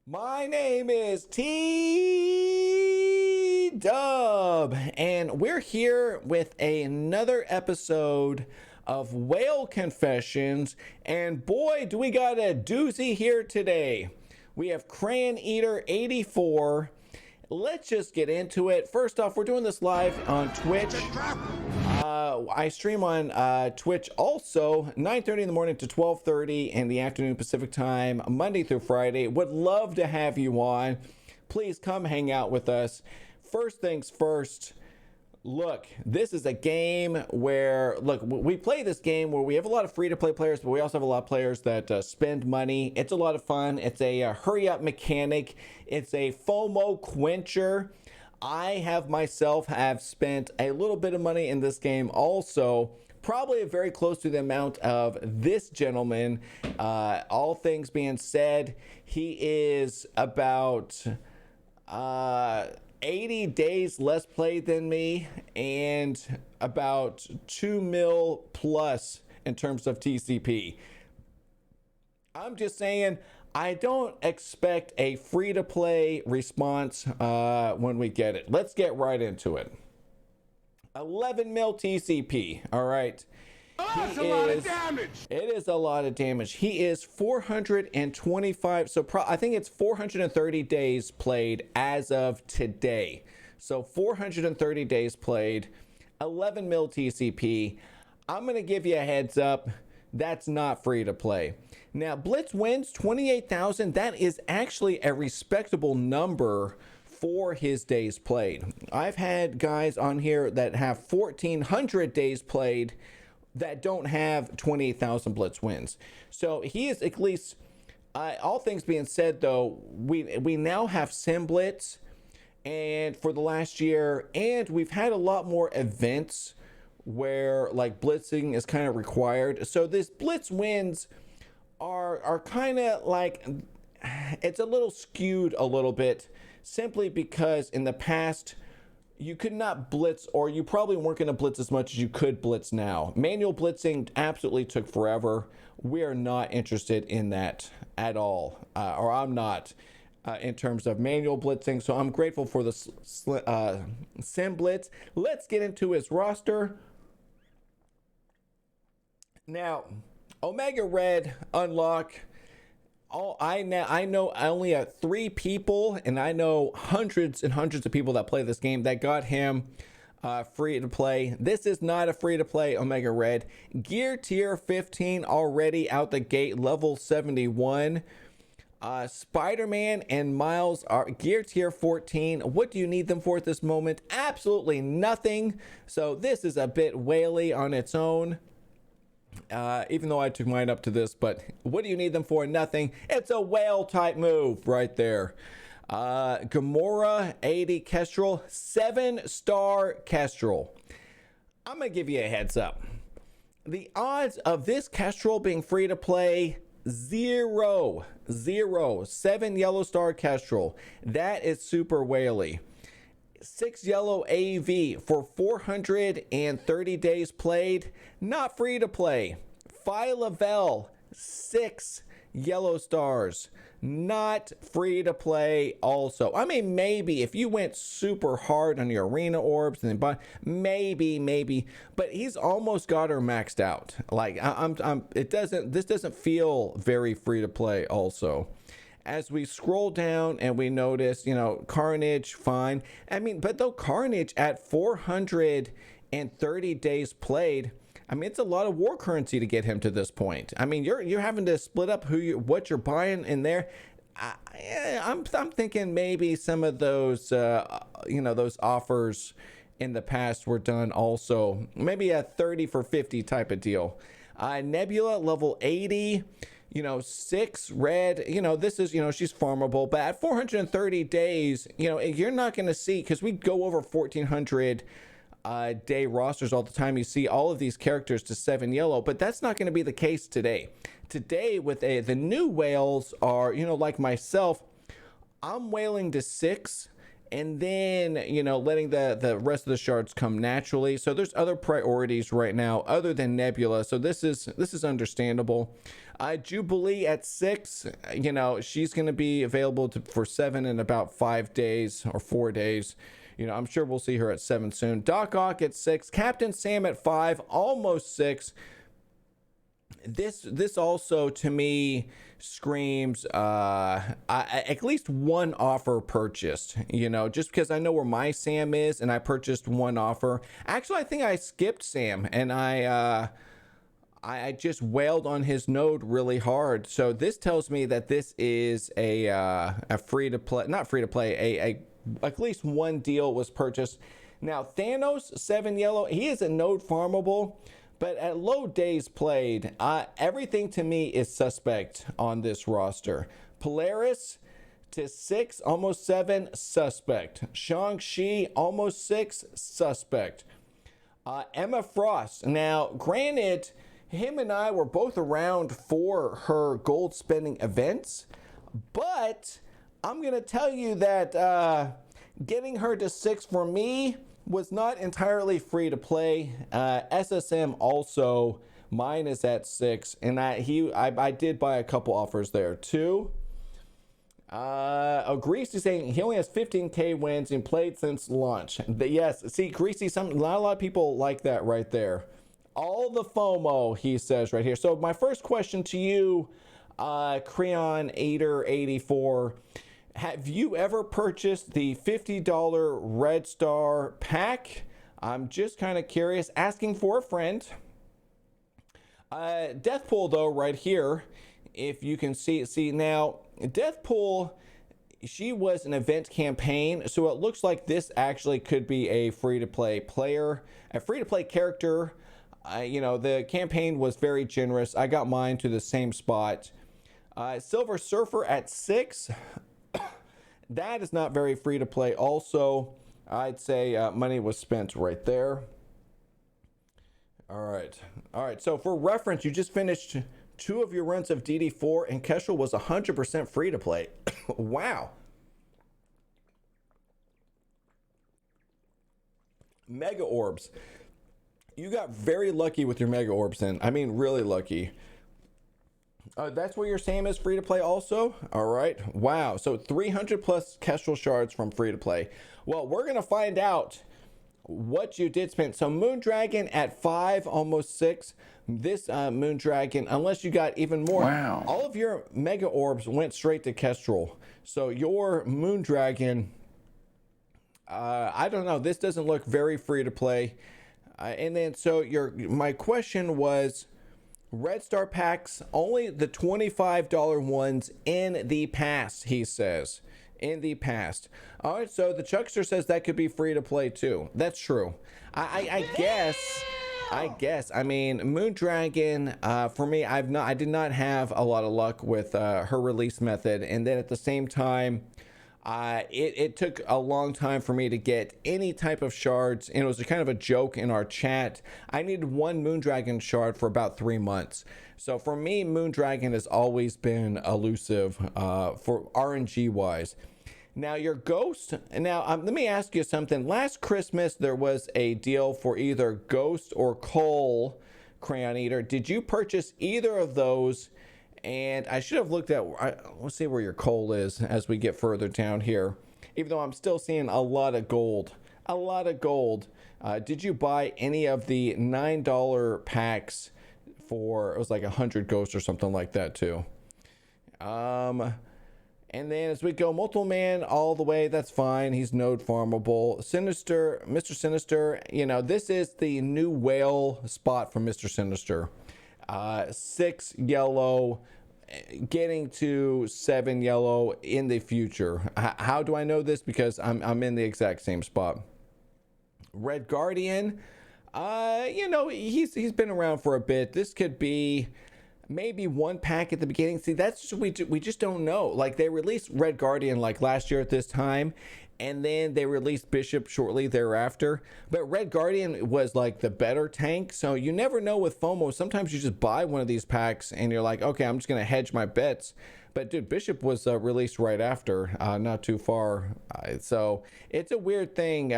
My name is T Dub, and we're here with another episode of Whale Confessions. And boy, do we got a doozy here today. We have CRAYONEATER 84. Let's just get into it. First off, we're doing this live on Twitch. I stream on Twitch also 9:30 in the morning to 12:30 in the afternoon Pacific time, Monday through Friday. Would love to have you on. Please come hang out with us. First things first, look, this is a game where, look, we play this game where we have a lot of free-to-play players, but we also have a lot of players that spend money. It's a lot of fun. It's a hurry-up mechanic. It's a FOMO quencher. I have spent a little bit of money in this game also, probably very close to the amount of this gentleman. All things being said, he is about 80 days less played than me and about 2 mil plus in terms of TCP. I'm just saying, I don't expect a free-to-play response when we get it. Let's get right into it. 11 mil TCP, all right. Oh, that's a lot of damage. It is a lot of damage. He is 425, so I think it's 430 days played as of today. So 430 days played, 11 mil TCP. I'm going to give you a heads up. That's not free to play. Now, Blitz wins 28,000. That is actually a respectable number for his days played. I've had guys on here that have 1,400 days played that don't have 28,000 Blitz wins. So he is at least, all things being said though, we now have Sim Blitz and for the last year, and we've had a lot more events where like blitzing is kind of required. So this Blitz wins are kind of like, it's a little skewed a little bit simply because in the past you could not blitz, or you probably weren't going to blitz as much as you could blitz now. Manual blitzing absolutely took forever. We are not interested in that at all, or I'm not in terms of manual blitzing. So I'm grateful for the Sim Blitz. Let's get into his roster. Now, Omega Red unlock. I know I only have 3 people, and I know hundreds and hundreds of people that play this game that got him free to play. This is not a free to play Omega Red. Gear tier 15 already out the gate, level 71. Spider-Man and Miles are gear tier 14. What do you need them for at this moment? Absolutely nothing. So this is a bit whaley on its own. Even though I took mine up to this, but what do you need them for? Nothing. It's a whale type move right there. Gamora 80 Kestrel, 7-star Kestrel. I'm gonna give you a heads up. The odds of this Kestrel being free to play, 0. 7 yellow star Kestrel. That is super whaley. 6 yellow AV for 430 days played, not free to play. Phi Lavelle, 6 yellow stars, not free to play also. I mean, maybe if you went super hard on your arena orbs and then maybe, but he's almost got her maxed out. Like this doesn't feel very free to play also. As we scroll down and we notice, Carnage, fine. I mean, but though Carnage at 430 days played, I mean, it's a lot of war currency to get him to this point. I mean, you're having to split up what you're buying in there. I'm thinking maybe some of those, those offers in the past were done also. Maybe a 30 for 50 type of deal. Nebula level 80. 6 red, this is, she's farmable, but at 430 days, you're not going to see, because we go over 1,400 day rosters all the time. You see all of these characters to 7 yellow, but that's not going to be the case today. Today, with the new whales are, like myself, I'm whaling to 6, and then, you know, letting the rest of the shards come naturally. So there's other priorities right now other than Nebula. So this is understandable. Jubilee at 6, you know, she's going to be available for 7 in about 5 days or 4 days. You know, I'm sure we'll see her at 7 soon. Doc Ock at 6, Captain Sam at 5, almost 6. This also to me screams at least one offer purchased, you know, just because I know where my Sam is and I purchased one offer. Actually, I think I skipped Sam and I just wailed on his node really hard. So this tells me that this is a free to play, not free to play, a at least one deal was purchased. Now Thanos 7 yellow, he is a node farmable, but at low days played, everything to me is suspect on this roster. Polaris to 6, almost 7, suspect. Shang-Chi almost 6, suspect. Emma Frost, now granted, him and I were both around for her gold spending events, but I'm going to tell you that getting her to 6 for me was not entirely free to play. SSM also, mine is at 6, and I did buy a couple offers there too. Greasy saying he only has 15k wins and played since launch. Yes, see, Greasy, not a lot of people like that right there. All the FOMO, he says right here. So my first question to you, CRAYONEATER 84, have you ever purchased the $50 Red Star pack? I'm just kind of curious, asking for a friend. Deathpool though, right here, if you can see now, Deathpool, she was an event campaign, so it looks like this actually could be a free-to-play player, a free-to-play character. You know, the campaign was very generous. I got mine to the same spot. Silver Surfer at 6. That is not very free to play. Also, I'd say money was spent right there. All right. So for reference, you just finished 2 of your runs of DD4, and Kestrel was 100% free to play. Wow. Mega Orbs. You got very lucky with your Mega Orbs then. I mean, really lucky. That's where your Sam is free to play also? All right. Wow. So 300 plus Kestrel shards from free to play. Well, we're going to find out what you did spend. So Moondragon at 5, almost 6. This Moondragon, unless you got even more. Wow. All of your Mega Orbs went straight to Kestrel. So your Moondragon, I don't know. This doesn't look very free to play. And then so my question was, Red Star packs, only the $25 ones in the past, he says. In the past. All right, so the Chuckster says that could be free to play too. That's true. I guess. I mean, Moondragon, for me, I did not have a lot of luck with her release method. And then at the same time, it took a long time for me to get any type of shards, and it was kind of a joke in our chat. I needed 1 Moondragon shard for about 3 months. So for me, Moondragon has always been elusive for RNG wise. Now your Ghost, now let me ask you something. Last Christmas there was a deal for either Ghost or Coal CRAYONEATER. Did you purchase either of those? And I should have looked at, let's see where your coal is as we get further down here. Even though I'm still seeing a lot of gold. Did you buy any of the $9 packs for, it was like 100 ghosts or something like that too. And then as we go, Multiple Man all the way, that's fine. He's node farmable. Sinister, Mr. Sinister, you know, this is the new whale spot from Mr. Sinister. 6 yellow, getting to 7 yellow in the future. How do I know this? Because I'm in the exact same spot. Red Guardian, you know, he's been around for a bit. This could be maybe 1 pack at the beginning. See, that's just, we just don't know. Like, they released Red Guardian like last year at this time, and then they released Bishop shortly thereafter. But Red Guardian was like the better tank, so you never know with FOMO. Sometimes you just buy one of these packs and you're like, okay, I'm just gonna hedge my bets. But dude, Bishop was released right after, not too far. So it's a weird thing,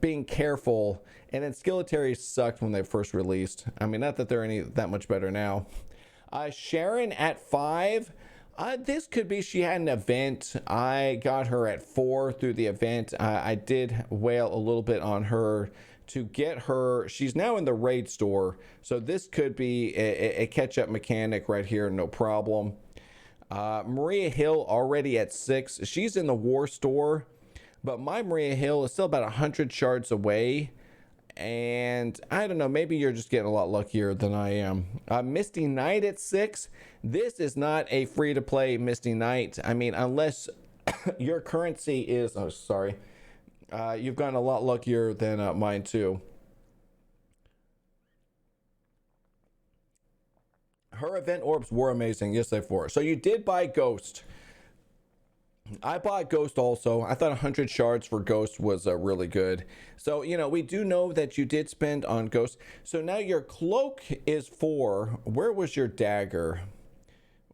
being careful. And then Skeletal sucked when they first released. I mean, not that they're any that much better now. Sharon at 5. This could be she had an event. I got her at 4 through the event. I did wail a little bit on her to get her. She's now in the raid store, so this could be a catch-up mechanic right here, no problem. Maria Hill already at 6. She's in the war store, but my Maria Hill is still about 100 shards away. And I don't know, maybe you're just getting a lot luckier than I am. Misty Knight at 6. This is not a free-to-play Misty Knight. I mean, unless your currency is... Oh, sorry. You've gotten a lot luckier than mine, too. Her event orbs were amazing. Yes, they were. So you did buy Ghost. I bought Ghost also. I thought 100 shards for Ghost was really good. So, you know, we do know that you did spend on Ghost. So now your cloak is 4. Where was your dagger?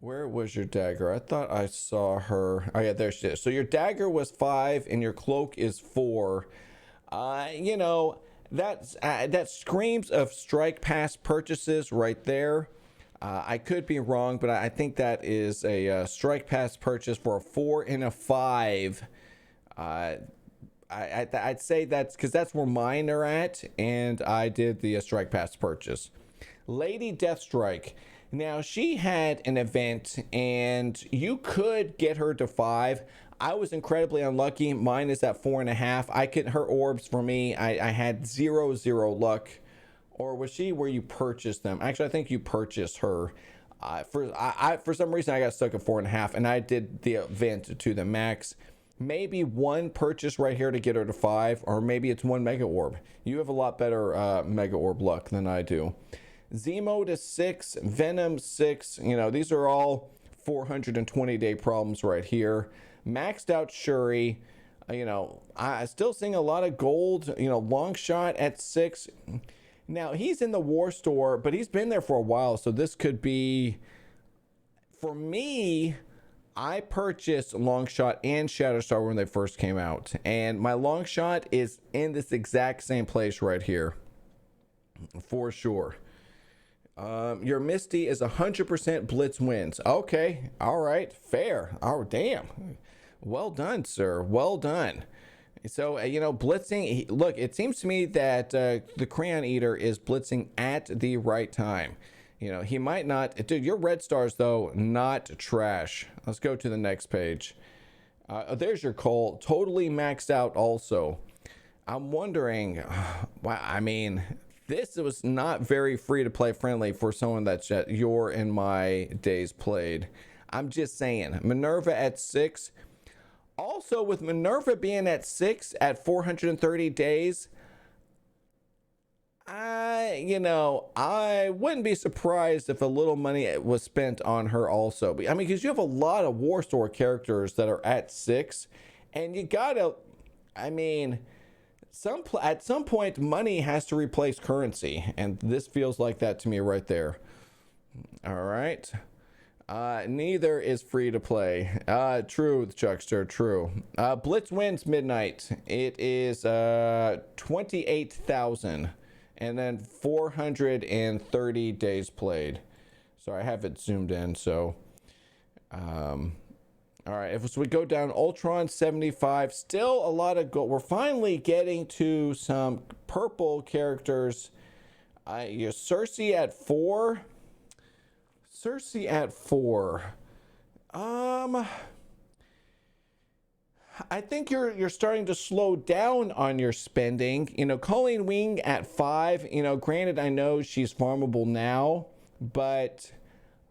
Where was your dagger? I thought I saw her. Oh, yeah, there she is. So your dagger was 5 and your cloak is 4. You know, that screams of strike pass purchases right there. I could be wrong, but I think that is a strike pass purchase for a 4 and a 5. I'd say that's because that's where mine are at, and I did the strike pass purchase. Lady Deathstrike. Now, she had an event, and you could get her to 5. I was incredibly unlucky. Mine is at 4.5. Her orbs for me, I had 0 luck. Or was she where you purchased them? Actually, I think you purchased her. For some reason, I got stuck at 4.5, and I did the event to the max. Maybe 1 purchase right here to get her to 5, or maybe it's 1 mega orb. You have a lot better mega orb luck than I do. Zemo to 6, Venom 6. You know, these are all 420-day problems right here. Maxed out Shuri. You know, I still seeing a lot of gold. You know, long shot at 6. Now, he's in the war store, but he's been there for a while, so this could be... For me, I purchased Longshot and Shatterstar when they first came out, and my Longshot is in this exact same place right here, for sure. Your Misty is 100% Blitz wins. Okay, all right, fair. Oh, damn. Well done, sir. Well done. So, you know, blitzing, look, it seems to me that the CRAYONEATER is blitzing at the right time. You know, he might not, dude, your red stars, though, not trash. Let's go to the next page. There's your Cole, totally maxed out also. I'm wondering, I mean, this was not very free-to-play friendly for someone that's at your and my days played. I'm just saying, Minerva at 6. Also, with Minerva being at 6 at 430 days, you know, I wouldn't be surprised if a little money was spent on her also. I mean, because you have a lot of War Store characters that are at 6, and you gotta, I mean, at some point, money has to replace currency, and this feels like that to me right there. All right. Neither is free to play. True, Chuckster, true. Blitz wins midnight. It is 28,000 and then 430 days played. Sorry, I have it zoomed in, so all right, if we go down, Ultron 75, still a lot of gold. We're finally getting to some purple characters. Your Cersei at 4. Cersei at 4. I think you're starting to slow down on your spending. You know, Colleen Wing at 5. You know, granted, I know she's farmable now, but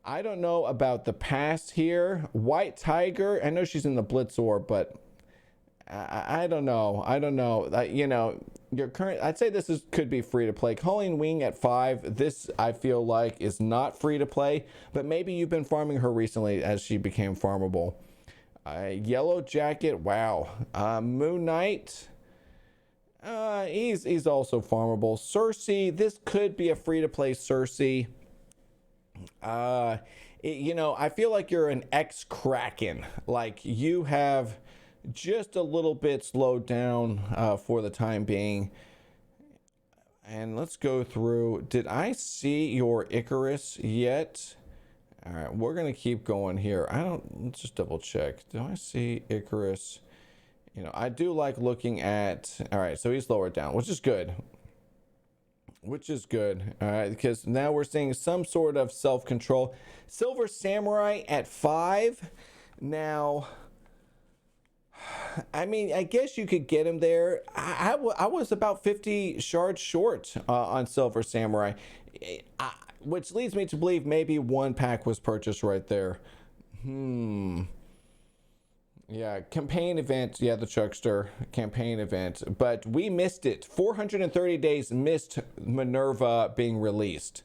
I don't know about the past here. White Tiger, I know she's in the Blitz Orb, but I don't know. I don't know. You know, your current, I'd say this could be free to play. Colleen Wing at 5. This, I feel like, is not free to play, but maybe you've been farming her recently as she became farmable. Yellow Jacket, wow. Moon Knight, he's also farmable. Cersei, this could be a free to play Cersei. you know, I feel like you're an ex-Kraken. Like you have just a little bit slowed down for the time being. And let's go through. Did I see your Icarus yet? All right, we're gonna keep going here. Let's just double check. Do I see Icarus? You know, I do like looking at. All right, so he's lowered down, which is good. Which is good, all right, because now we're seeing some sort of self-control. Silver Samurai at 5. Now, I mean, I guess you could get him there. I was about 50 shards short on Silver Samurai, which leads me to believe maybe one pack was purchased right there. Yeah, campaign event. Yeah, the Chuckster campaign event. But we missed it. 430 days missed Minerva being released.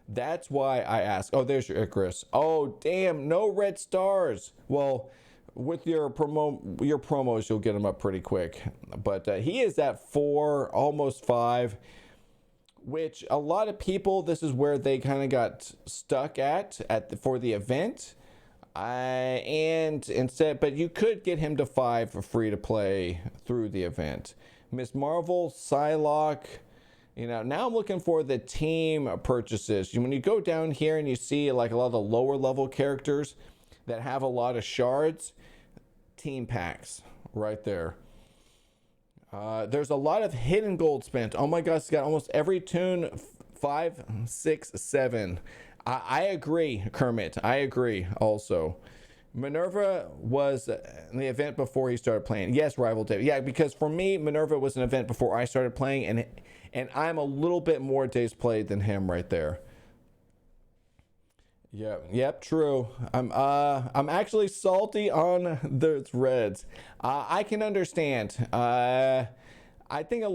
That's why I asked. Oh, there's your Icarus. Oh, damn, no red stars. Well, with your promos, you'll get him up pretty quick. But he is at 4, almost 5, which a lot of people, this is where they kind of got stuck for the event. And instead, but you could get him to 5 for free to play through the event. Miss Marvel, Psylocke, you know, now I'm looking for the team purchases. When you go down here and you see like a lot of the lower level characters that have a lot of shards, team packs right there. There's a lot of hidden gold spent. Oh my gosh, it's got almost every toon 5, 6, 7. I agree, Kermit. I agree also. Minerva was in the event before he started playing. Yes, Rival Dave. Yeah, because for me, Minerva was an event before I started playing, and I'm a little bit more days played than him right there. Yep, true. I'm actually salty on the Reds. I can understand. I think a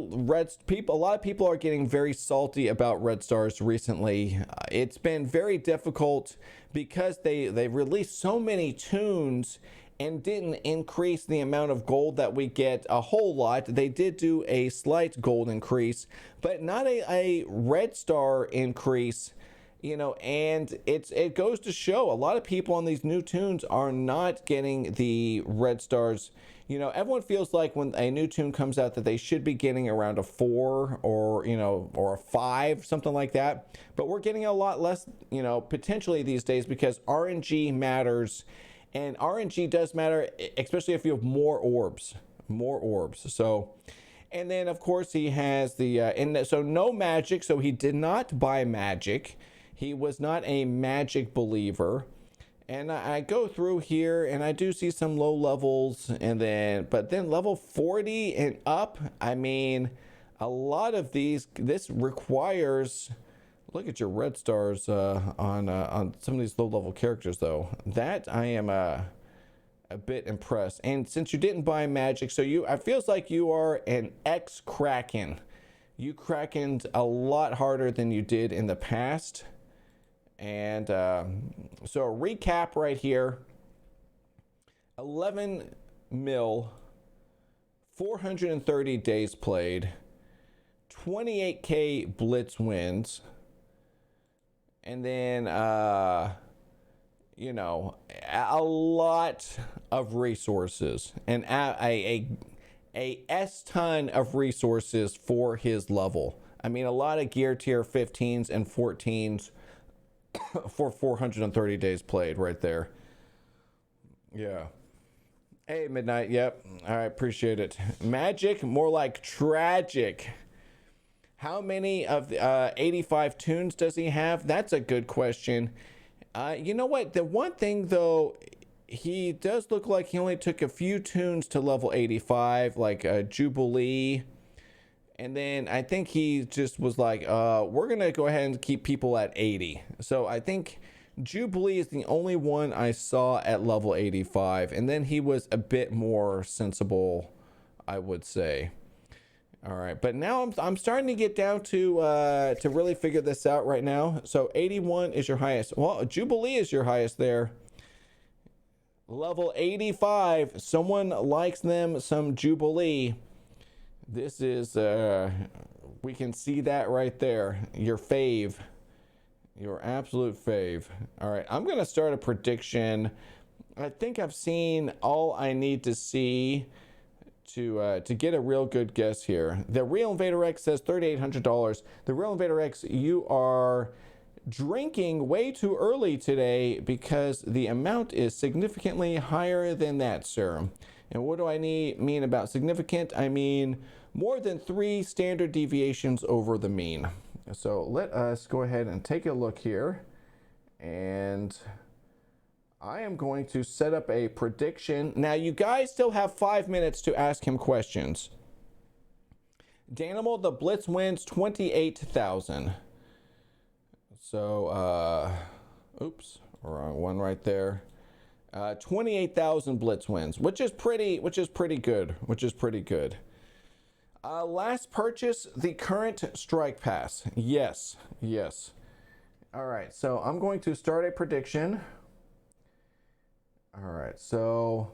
lot of people are getting very salty about Red Stars recently. It's been very difficult because they released so many toons and didn't increase the amount of gold that we get a whole lot. They did do a slight gold increase, but not a Red Star increase. You know, and it goes to show a lot of people on these new toons are not getting the Red Stars. You know, everyone feels like when a new toon comes out that they should be getting around a 4 or, you know, or a 5, something like that. But we're getting a lot less, you know, potentially these days because RNG matters. And RNG does matter, especially if you have more orbs. So, and then, of course, he has the, so no magic. So he did not buy magic. He was not a magic believer. And I go through here and I do see some low levels but then level 40 and up, I mean, a lot of this requires, look at your red stars on some of these low level characters though. That I am a bit impressed. And since you didn't buy magic, so it feels like you are an ex-Kraken. You Krakened a lot harder than you did in the past. And so a recap right here, 11 mil, 430 days played, 28k blitz wins, and then you know, a lot of resources and a S ton of resources for his level. I mean, a lot of gear tier 15s and 14s for 430 days played right there. Yeah. Hey, Midnight. Yep. All right. Appreciate it. Magic, more like tragic. How many of the 85 toons does he have? That's a good question. You know what? The one thing, though, he does look like he only took a few toons to level 85, like Jubilee. And then I think he just was like, we're going to go ahead and keep people at 80. So I think Jubilee is the only one I saw at level 85. And then he was a bit more sensible, I would say. All right. But now I'm starting to get down to really figure this out right now. So 81 is your highest. Well, Jubilee is your highest there. Level 85. Someone likes them some Jubilee. This is, we can see that right there. Your fave. Your absolute fave. All right, I'm going to start a prediction. I think I've seen all I need to see to get a real good guess here. The Real Invader X says $3,800. The Real Invader X, you are drinking way too early today because the amount is significantly higher than that, sir. And what do I mean about significant? I mean more than 3 standard deviations over the mean. So let us go ahead and take a look here. And I am going to set up a prediction. Now, you guys still have 5 minutes to ask him questions. Danimal, the Blitz wins 28,000. So, oops, wrong one right there. 28,000 Blitz wins, which is pretty good. Last purchase, the current strike pass. Yes. All right, so I'm going to start a prediction. All right, so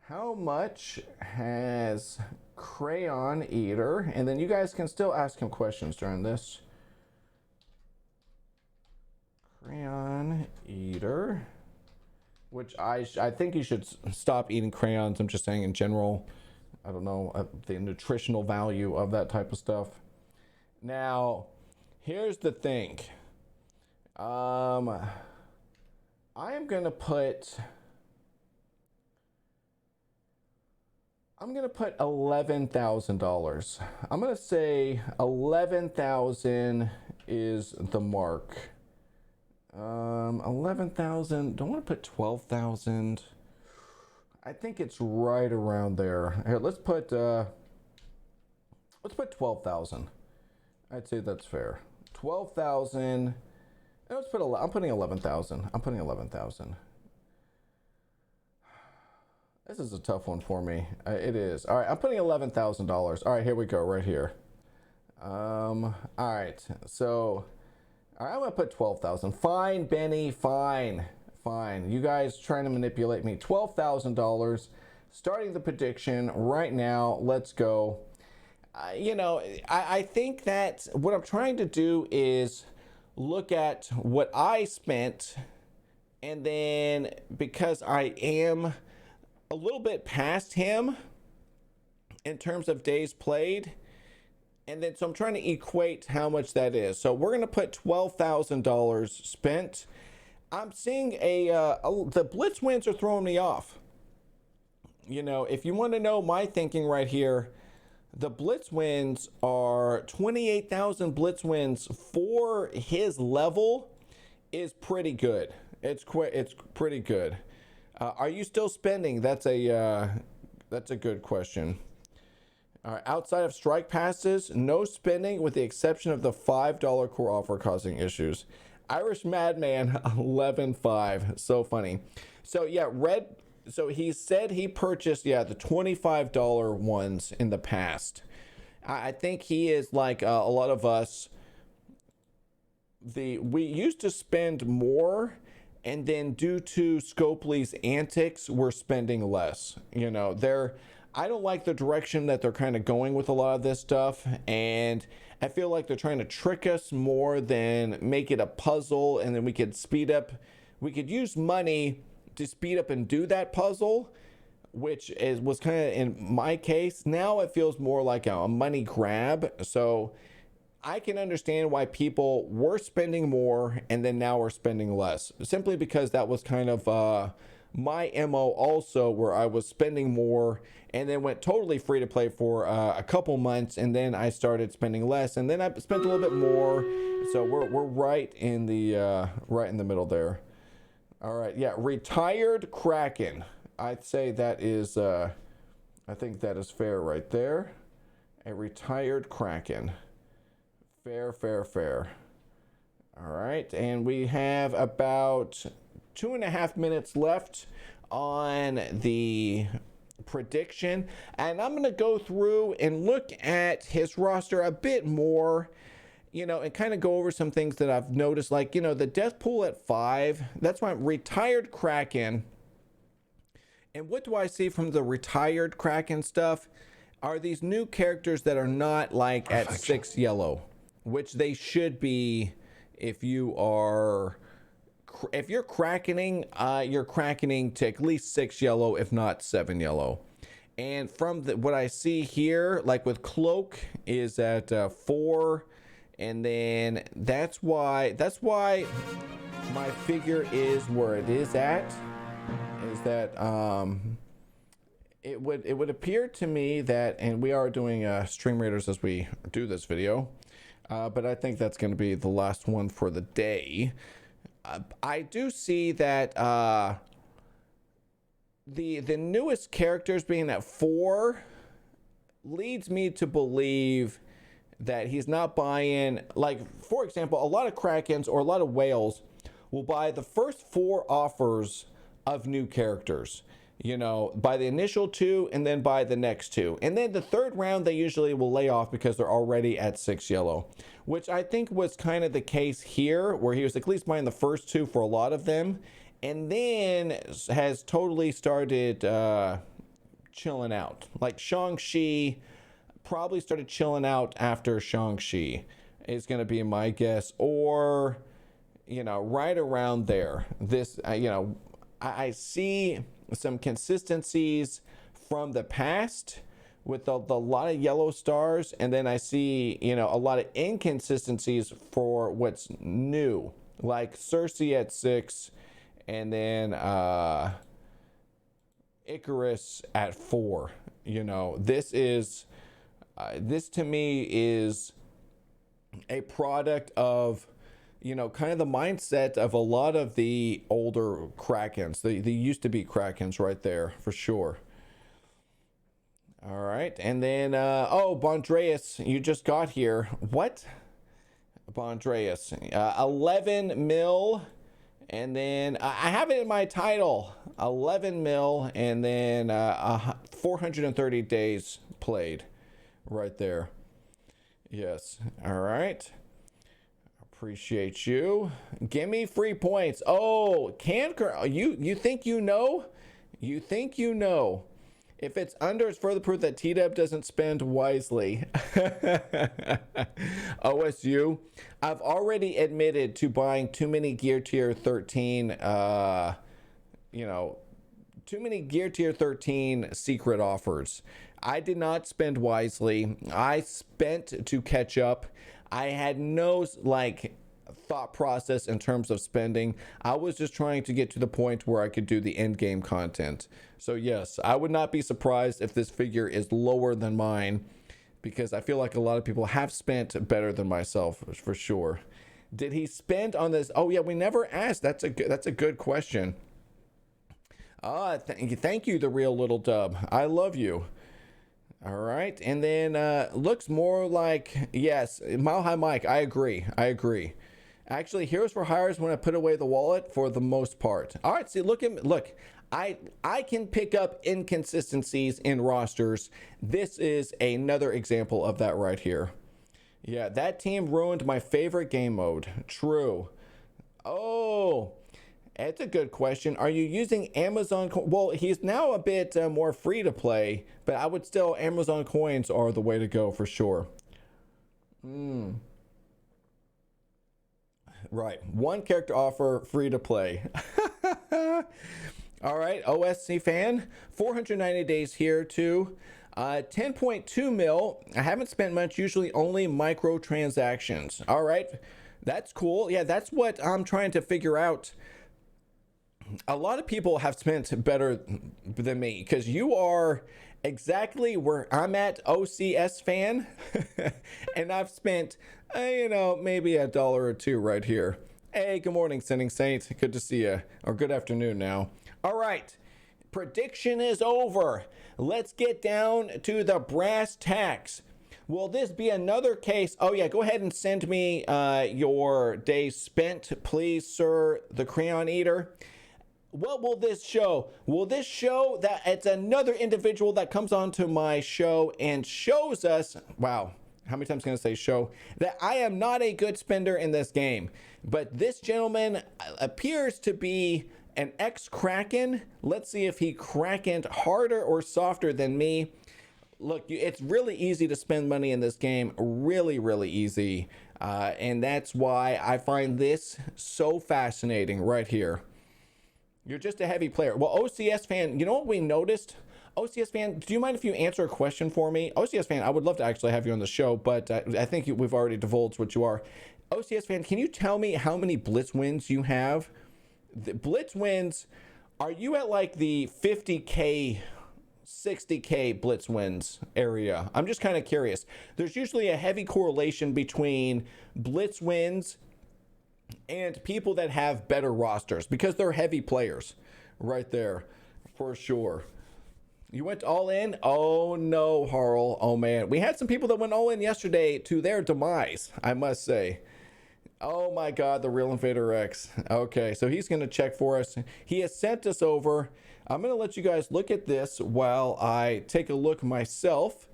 how much has CRAYONEATER? And then you guys can still ask him questions during this. CRAYONEATER, which I think you should stop eating crayons. I'm just saying in general. I don't know the nutritional value of that type of stuff. Now, here's the thing. I am gonna put $11,000. I'm gonna say 11,000 is the mark. 11,000. Don't want to put 12,000. I think it's right around there. Here, let's put 12,000. I'd say that's fair. 12,000. Let's put. I'm putting 11,000. I'm putting 11,000. This is a tough one for me. It is. All right, I'm putting $11,000. All right, here we go. Right here. All right. So, all right, I'm gonna put 12,000. Fine, Benny. Fine. You guys trying to manipulate me. $12,000. Starting the prediction right now. Let's go. I think that what I'm trying to do is look at what I spent, and then because I am a little bit past him in terms of days played, and then so I'm trying to equate how much that is. So we're gonna put $12,000 spent. I'm seeing the Blitz wins are throwing me off. If you want to know my thinking right here, the Blitz wins are 28,000 Blitz wins for his level is pretty good. It's pretty good. Are you still spending? That's a good question. All right, outside of strike passes, no spending with the exception of the $5 core offer causing issues. Irish Madman 11.5. So funny. So yeah, Red. So he said he purchased the $25 ones in the past. I think he is like a lot of us. We used to spend more, and then due to Scopely's antics, we're spending less. I don't like the direction that they're kind of going with a lot of this stuff, and I feel like they're trying to trick us more than make it a puzzle, and then we could speed up. We could use money to speed up and do that puzzle, which was kind of in my case. Now it feels more like a money grab. So I can understand why people were spending more and then now we're spending less, simply because that was kind of my MO also, where I was spending more and then went totally free to play for a couple months, and then I started spending less, and then I spent a little bit more. So we're right in the middle there. All right, yeah, retired Kraken. I'd say that is I think that is fair right there. A retired Kraken. Fair. All right, and we have about 2.5 minutes left on the prediction, and I'm gonna go through and look at his roster a bit more, and kind of go over some things that I've noticed, like the death pool at 5. That's my retired Kraken. And what do I see from the retired Kraken stuff are these new characters that are not like at 6 yellow, which they should be if you're crackening, you're crackening to at least 6 yellow, if not 7 yellow. And from what I see here, like with cloak is at 4, and then that's why my figure is where it is at. Is that it would appear to me that, and we are doing stream raiders as we do this video, but I think that's going to be the last one for the day. I do see that the newest characters being at 4 leads me to believe that he's not buying, like, for example, a lot of Krakens or a lot of whales will buy the first 4 offers of new characters, you know, by the initial 2 and then by the next 2, and then the third round they usually will lay off because they're already at 6 yellow, which I think was kind of the case here, where he was at least buying the first 2 for a lot of them, and then has totally started chilling out. Like Shang-Chi probably started chilling out after Shang-Chi is going to be my guess, or, you know, right around there. This, you know, I see some consistencies from the past with a lot of yellow stars, and then I see, you know, a lot of inconsistencies for what's new, like Cersei at 6, and then Icarus at 4. You know, this to me is a product of, you know, kind of the mindset of a lot of the older Krakens. They used to be Krakens right there for sure. All right, and then oh, Bondreas, you just got here. What? Bondreas, 11 mil, and then I have it in my title, 11 mil, and then 430 days played right there. Yes. All right. Appreciate you. Give me free points. Oh, you think you know? You think you know? If it's under, it's further proof that T-Dub doesn't spend wisely. OSU, I've already admitted to buying too many Gear Tier 13, you know, too many Gear Tier 13 secret offers. I did not spend wisely. I spent to catch up. I had no, like, thought process in terms of spending. I was just trying to get to the point where I could do the end game content. So yes, I would not be surprised if this figure is lower than mine, because I feel like a lot of people have spent better than myself for sure. Did he spend on this? Oh yeah, we never asked. That's a good question. Thank you, the real little dub. I love you. All right, and then looks more like, yes, Mile High Mike. I agree. Actually, Heroes for Hire is when I put away the wallet for the most part. All right, see, look. I can pick up inconsistencies in rosters. This is another example of that right here. Yeah, that team ruined my favorite game mode. True. Oh, that's a good question. Are you using Amazon? Well, he's now a bit more free to play, but I would still, Amazon coins are the way to go for sure. Right. One character offer, free to play. All right. OSC fan, 490 days here too. 10.2 mil. I haven't spent much, usually only microtransactions. All right. That's cool. Yeah, that's what I'm trying to figure out. A lot of people have spent better than me, because you are exactly where I'm at, OCS fan. And I've spent, you know, maybe $1 or $2 right here. Hey, good morning, Sinning Saint. Good to see you. Or good afternoon now. All right. Prediction is over. Let's get down to the brass tacks. Will this be another case? Oh, yeah. Go ahead and send me your days spent, please, sir, the CRAYONEATER. What will this show? Will this show that it's another individual that comes onto my show and shows us, wow, how many times can I say show, that I am not a good spender in this game. But this gentleman appears to be an ex-Kraken. Let's see if he Krakened harder or softer than me. Look, it's really easy to spend money in this game. Really, really easy. And that's why I find this so fascinating right here. You're just a heavy player. Well, OCS fan, you know what we noticed? OCS fan, do you mind if you answer a question for me? OCS fan, I would love to actually have you on the show, but I think we've already divulged what you are. OCS fan, can you tell me how many Blitz wins you have? The Blitz wins, are you at like the 50K, 60K Blitz wins area? I'm just kind of curious. There's usually a heavy correlation between Blitz wins and people that have better rosters because they're heavy players right there for sure. You went all in? Oh no, Harl. Oh man, we had some people that went all in yesterday to their demise, I must say. Oh my god, the real Invader X. Okay, so he's going to check for us. He has sent us over. I'm going to let you guys look at this while I take a look myself.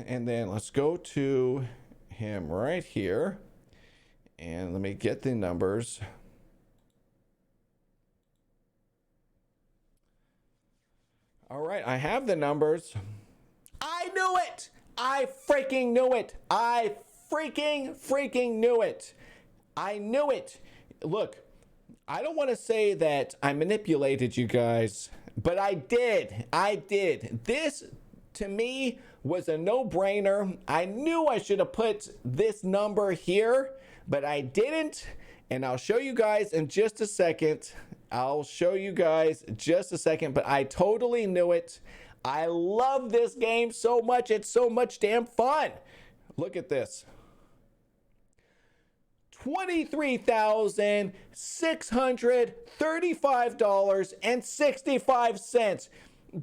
And then let's go to him right here. And let me get the numbers. All right, I have the numbers. I knew it! I freaking knew it! I freaking knew it! I knew it! Look, I don't want to say that I manipulated you guys, but I did. I did. This, to me, was a no-brainer. I knew I should have put this number here, but I didn't, and I'll show you guys in just a second. I'll show you guys just a second, but I totally knew it. I love this game so much. It's so much damn fun. Look at this. $23,635.65.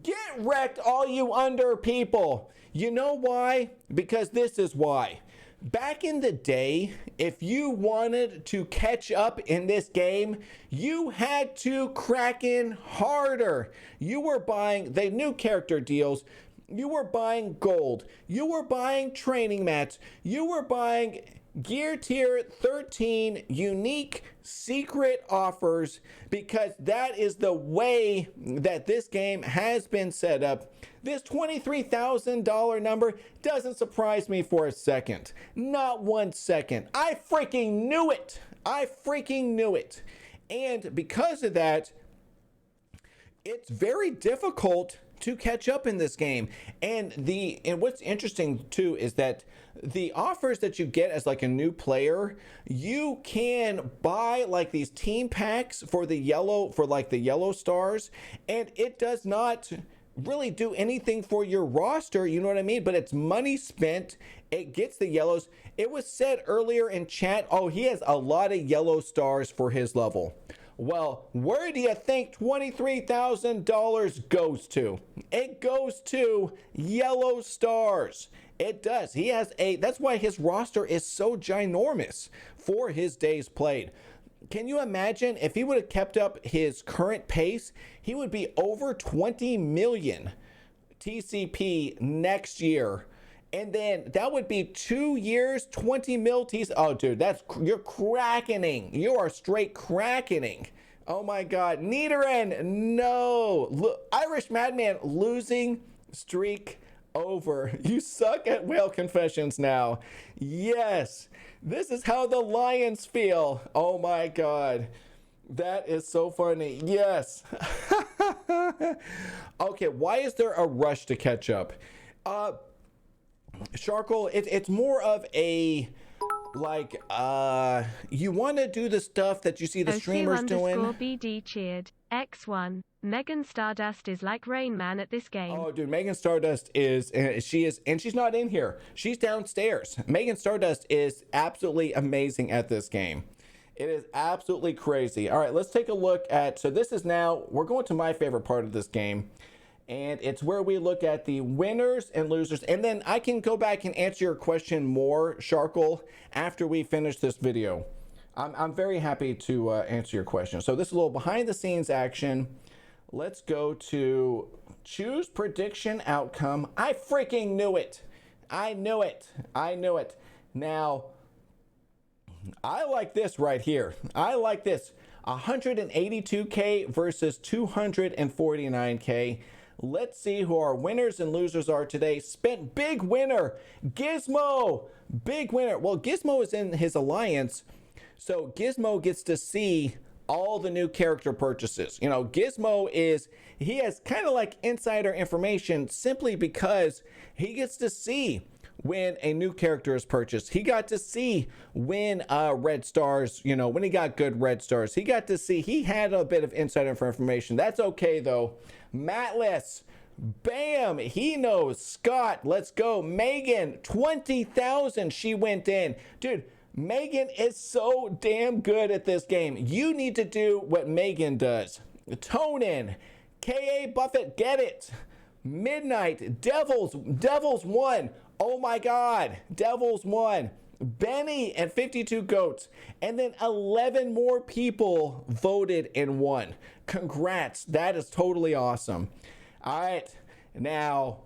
Get wrecked, all you under people. You know why? Because this is why. Back in the day, if you wanted to catch up in this game, you had to crack in harder. You were buying the new character deals. You were buying gold. You were buying training mats. You were buying Gear Tier 13 unique secret offers, because that is the way that this game has been set up. This $23,000 number doesn't surprise me for a second. Not 1 second. I freaking knew it. I freaking knew it. And because of that, it's very difficult to catch up in this game. And what's interesting too is that the offers that you get as like a new player, you can buy like these team packs for the yellow stars, and it does not really do anything for your roster, you know what I mean? But it's money spent. It gets the yellows. It was said earlier in chat, oh, he has a lot of yellow stars for his level. Well, where do you think $23,000 goes to? It goes to yellow stars. It does. That's why his roster is so ginormous for his days played. Can you imagine if he would have kept up his current pace? He would be over 20 million TCP next year. And then that would be 2 years, 20 mil TCP. Oh, dude, you're crackening. You are straight crackening. Oh my God. Nidoran, no. Look, Irish Madman losing streak over. You suck at whale confessions now. Yes. This is how the Lions feel. Oh my God. That is so funny. Yes. Okay, why is there a rush to catch up? Sharkle, it's more of a you want to do the stuff that you see the streamers doing. BD cheered. X1. Megan Stardust is like Rain Man at this game. Oh, dude, Megan Stardust and she's not in here. She's downstairs. Megan Stardust is absolutely amazing at this game. It is absolutely crazy. All right, let's take a look at, so this is now, we're going to my favorite part of this game, and it's where we look at the winners and losers, and then I can go back and answer your question more, Sharkle, after we finish this video. I'm very happy to answer your question. So this is a little behind the scenes action. Let's go to choose prediction outcome. I freaking knew it. I knew it. I knew it. Now, I like this right here. I like this. 182K versus 249K. Let's see who our winners and losers are today. Spent big winner, Gizmo. Big winner. Well, Gizmo is in his alliance, so Gizmo gets to see all the new character purchases. You know, Gizmo he has kind of like insider information simply because he gets to see when a new character is purchased. He got to see when red stars, you know, when he got good red stars. He got to see, he had a bit of insider information. That's okay though. Matless, bam, he knows. Scott, let's go. Megan, 20,000, she went in. Dude, Megan is so damn good at this game. You need to do what Megan does. Tonin, K.A. Buffett, get it. Midnight, Devils won. Oh my God, Devils won. Benny and 52 goats. And then 11 more people voted and won. Congrats, that is totally awesome. All right, now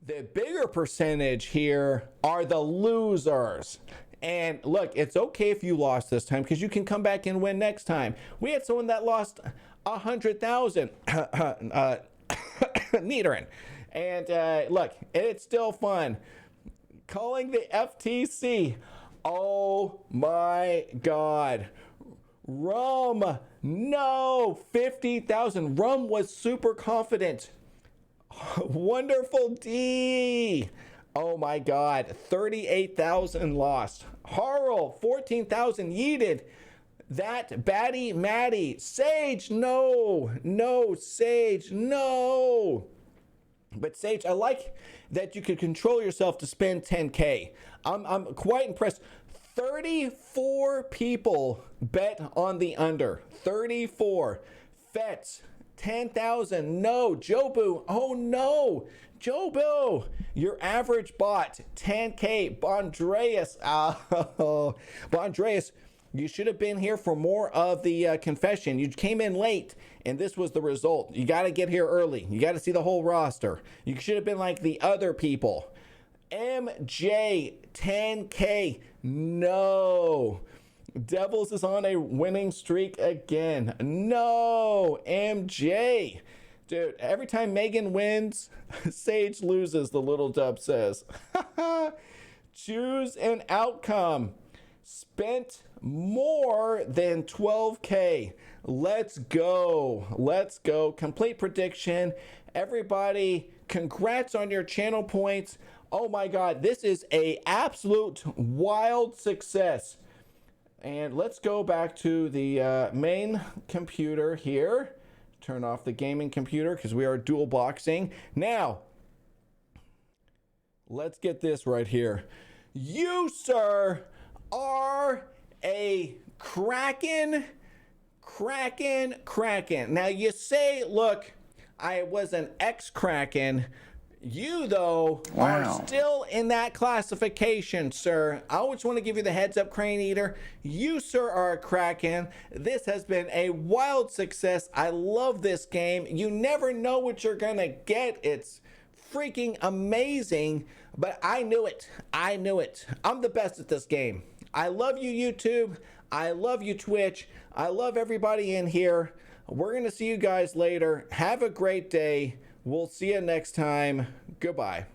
the bigger percentage here are the losers. And look, it's okay if you lost this time because you can come back and win next time. We had someone that lost 100,000. Neaterin. And look, it's still fun. Calling the FTC. Oh my God. Rum. No. 50,000. Rum was super confident. Wonderful D. Oh my God. 38,000 lost. Harl. 14,000 yeeted. That Batty Maddie. Sage. No. No. Sage. No. But Sage, I like that you could control yourself to spend 10K. I'm quite impressed. 34 people bet on the under. 34. Fets, 10,000. No. Jobu. Oh no. Jobu. Your average bot, 10K. Bondreas. Oh, Bondreas. You should have been here for more of the confession. You came in late, and this was the result. You got to get here early. You got to see the whole roster. You should have been like the other people. MJ, 10K. No. Devils is on a winning streak again. No. MJ. Dude, every time Megan wins, Sage loses, the little dub says. Choose an outcome. Spent more than 12K. Let's go. Let's go. Complete prediction. Everybody, congrats on your channel points. Oh my God, this is a absolute wild success. And let's go back to the main computer here. Turn off the gaming computer because we are dual boxing. Now, let's get this right here. You, sir, are a Kraken. Now you say, look, I was an ex-Kraken. You, though, are still in that classification, sir. I always want to give you the heads up, Crane Eater. You, sir, are a Kraken. This has been a wild success. I love this game. You never know what you're going to get. It's freaking amazing, but I knew it. I'm the best at this game. I love you, YouTube. I love you, Twitch. I love everybody in here. We're going to see you guys later. Have a great day. We'll see you next time. Goodbye.